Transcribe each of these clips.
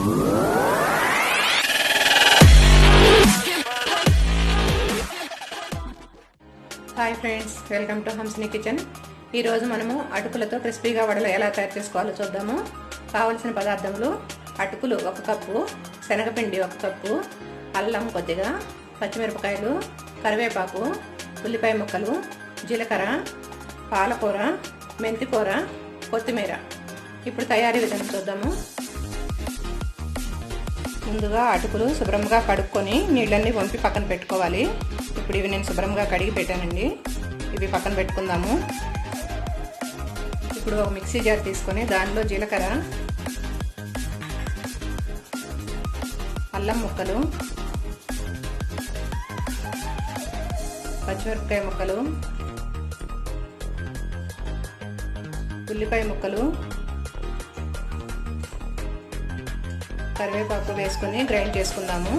Hi friends, welcome to Hamsini kitchen. ఈరోజు మనము అటుకులతో క్రిస్పీగా వడలు ఎలా తయారు చేసుకోవాలో చూద్దాము. కావలసిన పదార్థములు: అటుకులు 1 కప్పు, శనగపిండి 1 కప్పు, అల్లం కొద్దిగా, పచ్చిమిరపకాయలు, కరివేపాకు, ఉల్లిపాయ ముక్కలు, జీలకర్ర, పాలకూర, మెంతికూర, కొత్తిమీర. ఇప్పుడు తయారీ విధానం చూద్దాము. ముందుగా అటుకులు శుభ్రంగా కడుక్కొని నీళ్ళన్నీ వంపి పక్కన పెట్టుకోవాలి. ఇప్పుడు ఇవి నేను శుభ్రంగా కడిగి పెట్టానండి. ఇవి పక్కన పెట్టుకుందాము. ఇప్పుడు ఒక మిక్సీ జార్ తీసుకొని దానిలో జీలకర్ర, అల్లం ముక్కలు, పచ్చిమిరపకాయ ముక్కలు, ఉల్లిపాయ ముక్కలు, కరివేపాకు వేసుకొని గ్రైండ్ చేసుకుందాము.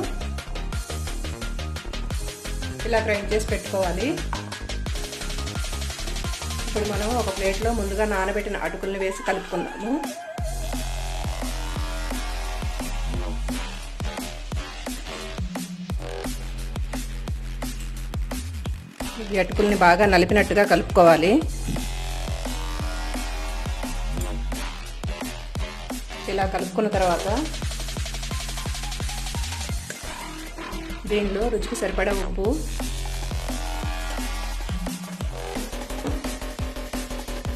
ఇలా గ్రైండ్ చేసి పెట్టుకోవాలి. ఇప్పుడు మనం ఒక ప్లేట్లో ముందుగా నానబెట్టిన అటుకుల్ని వేసి కలుపుకుందాము. ఈ అటుకుల్ని బాగా నలిపినట్టుగా కలుపుకోవాలి. ఇలా కలుపుకున్న తర్వాత దీనిలో రుచికి సరిపడా ఉప్పు,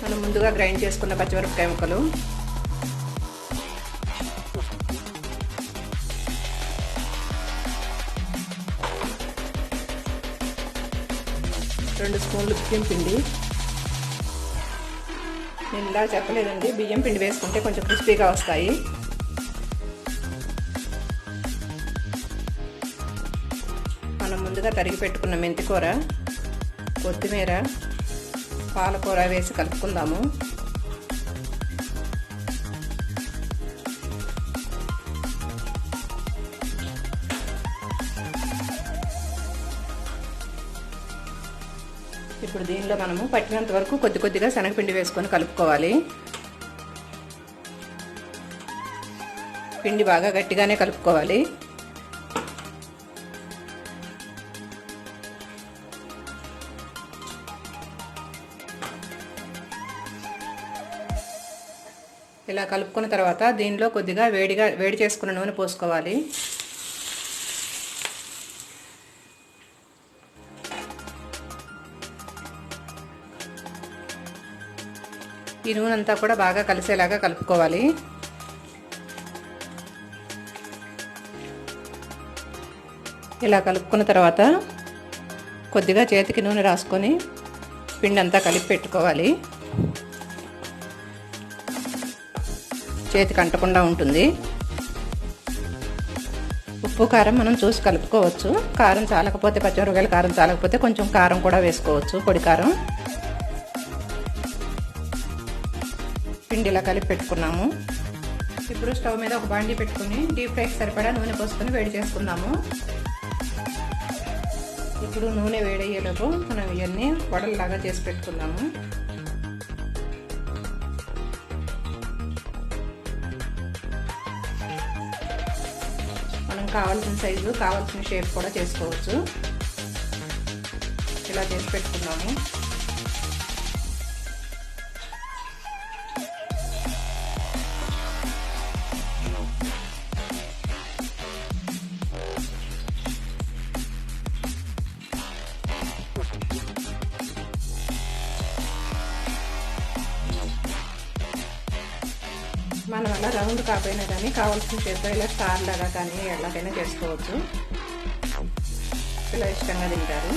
మనం ముందుగా గ్రైండ్ చేసుకున్న పచ్చిమిరపకాయ ముక్కలు, రెండు స్పూన్లు బియ్యం పిండి. నేను ఇలా చెప్పలేదండి, బియ్యం పిండి వేసుకుంటే కొంచెం క్రిస్పీగా వస్తాయి. మనం ముందుగా తరిగి పెట్టుకున్న మెంతికూర, కొత్తిమీర, పాలకూర వేసి కలుపుకుందాము. ఇప్పుడు దీనిలో మనము పట్టినంత వరకు కొద్దిగా శనగపిండి వేసుకొని కలుపుకోవాలి. పిండి బాగా గట్టిగానే కలుపుకోవాలి. ఇలా కలుపుకున్న తర్వాత దీనిలో కొద్దిగా వేడి చేసుకున్న నూనె పోసుకోవాలి. ఈ నూనె అంతా కూడా బాగా కలిసేలాగా కలుపుకోవాలి. ఇలా కలుపుకున్న తర్వాత కొద్దిగా చేతికి నూనె రాసుకొని పిండి అంతా కలిపి పెట్టుకోవాలి. చేతికి అంటకుండా ఉంటుంది. ఉప్పు కారం మనం చూసి కలుపుకోవచ్చు. కారం చాలకపోతే, పచ్చిమిరపకాయల కారం చాలకపోతే కొంచెం కారం కూడా వేసుకోవచ్చు, పొడి కారం. పిండిలా కలిపి పెట్టుకున్నాము. ఇప్పుడు స్టవ్ మీద ఒక బాండీ పెట్టుకుని డీప్ ఫ్రైకి సరిపడా నూనె పోసుకొని వేడి చేసుకుందాము. ఇప్పుడు నూనె వేడయ్యేలోపు మనం ఇవన్నీ వడల్లాగా చేసి పెట్టుకుందాము. మనం కావాల్సిన సైజు, కావాల్సిన షేప్ కూడా చేసుకోవచ్చు. ఇలా చేసి పెట్టుకుందాము. మనం అలా రౌండ్ కాకపోయినా కానీ కావాల్సిన షేప్లో ఇలా స్టార్ లాగా కానీ ఎలాగైనా చేసుకోవచ్చు. ఇలా ఇష్టంగా తింటారు.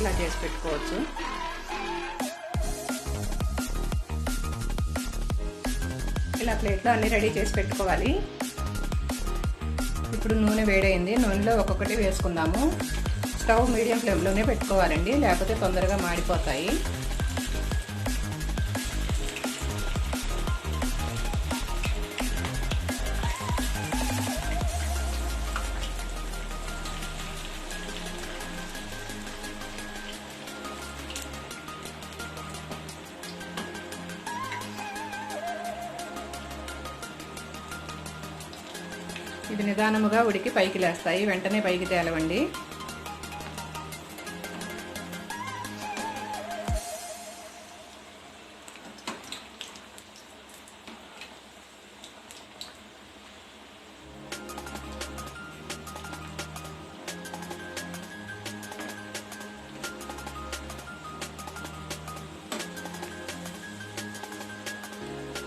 ఇలా చేసి పెట్టుకోవచ్చు. ఇలా ప్లేట్లో అన్నీ రెడీ చేసి పెట్టుకోవాలి. ఇప్పుడు నూనె వేడైంది. నూనెలో ఒక్కొక్కటి వేసుకుందాము. స్టవ్ మీడియం ఫ్లేమ్లోనే పెట్టుకోవాలండి, లేకపోతే తొందరగా మాడిపోతాయి. ఇది నిదానముగా ఉడికి పైకి లేస్తాయి, వెంటనే పైకి తేలవండి.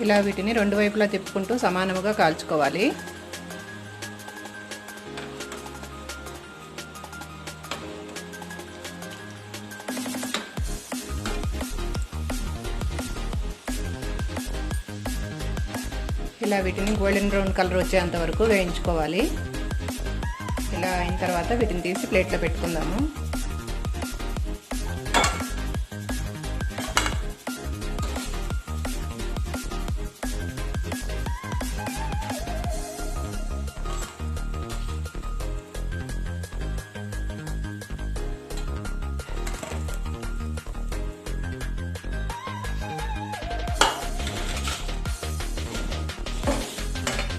ఇలా వీటిని రెండు వైపులా తిప్పుకుంటూ సమానముగా కాల్చుకోవాలి. ఇలా వీటిని గోల్డెన్ బ్రౌన్ కలర్ వచ్చేంత వరకు వేయించుకోవాలి. ఇలా అయిన తర్వాత వీటిని తీసి ప్లేట్లో పెట్టుకుందాము.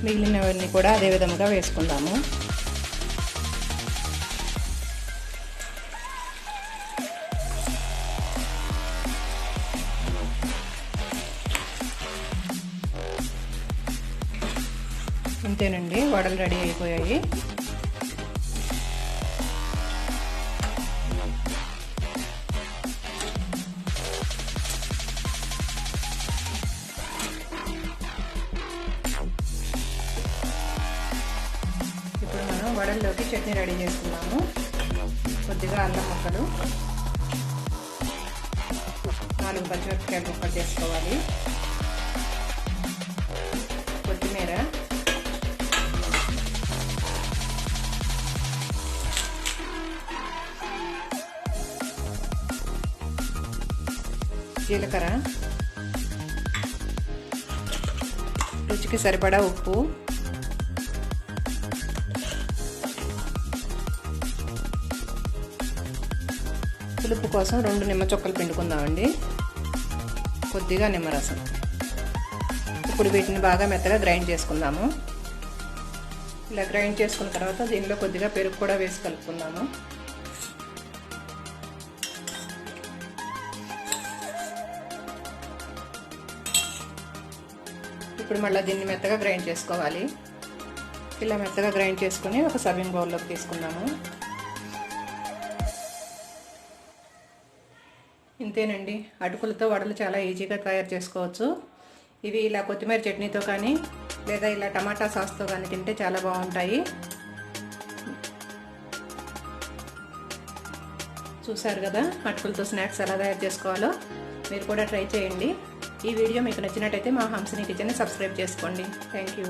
మిగిలినవన్నీ కూడా అదే విధంగా వేసుకుందాము. ఇంతేనండి, వడలు రెడీ అయిపోయాయి. ఇప్పుడు మనం వడల్లోకి చట్నీ రెడీ చేసుకున్నాము. కొద్దిగా అల్లం ముక్కలు, 4 పచ్చిమిరపకాయలు ముక్కలు చేసుకోవాలి, కొత్తిమీర, జీలకర్ర, రుచికి సరిపడా ఉప్పు, పులుపు కోసం 2 నిమ్మ చుక్కలు పిండుకుందామండి, కొద్దిగా నిమ్మరసం. ఇప్పుడు వీటిని బాగా మెత్తగా గ్రైండ్ చేసుకుందాము. ఇలా గ్రైండ్ చేసుకున్న తర్వాత దీనిలో కొద్దిగా పెరుగు కూడా వేసి కలుపుకుందాము. ఇప్పుడు మళ్ళీ దీన్ని మెత్తగా గ్రైండ్ చేసుకోవాలి. ఇలా మెత్తగా గ్రైండ్ చేసుకుని ఒక సర్వింగ్ బౌల్లోకి తీసుకుందాము. ఇంతేనండి, అటుకులతో వడలు చాలా ఈజీగా తయారు చేసుకోవచ్చు. ఇవి ఇలా కొత్తిమీర చట్నీతో కానీ లేదా ఇలా టమాటా సాస్తో కానీ తింటే చాలా బాగుంటాయి. చూసారు కదా అటుకులతో స్నాక్స్ ఎలా తయారు చేసుకోవాలో, మీరు కూడా ట్రై చేయండి. ఈ వీడియో మీకు నచ్చినట్టయితే మా హంసిని కిచెన్ని సబ్స్క్రైబ్ చేసుకోండి. Thank you.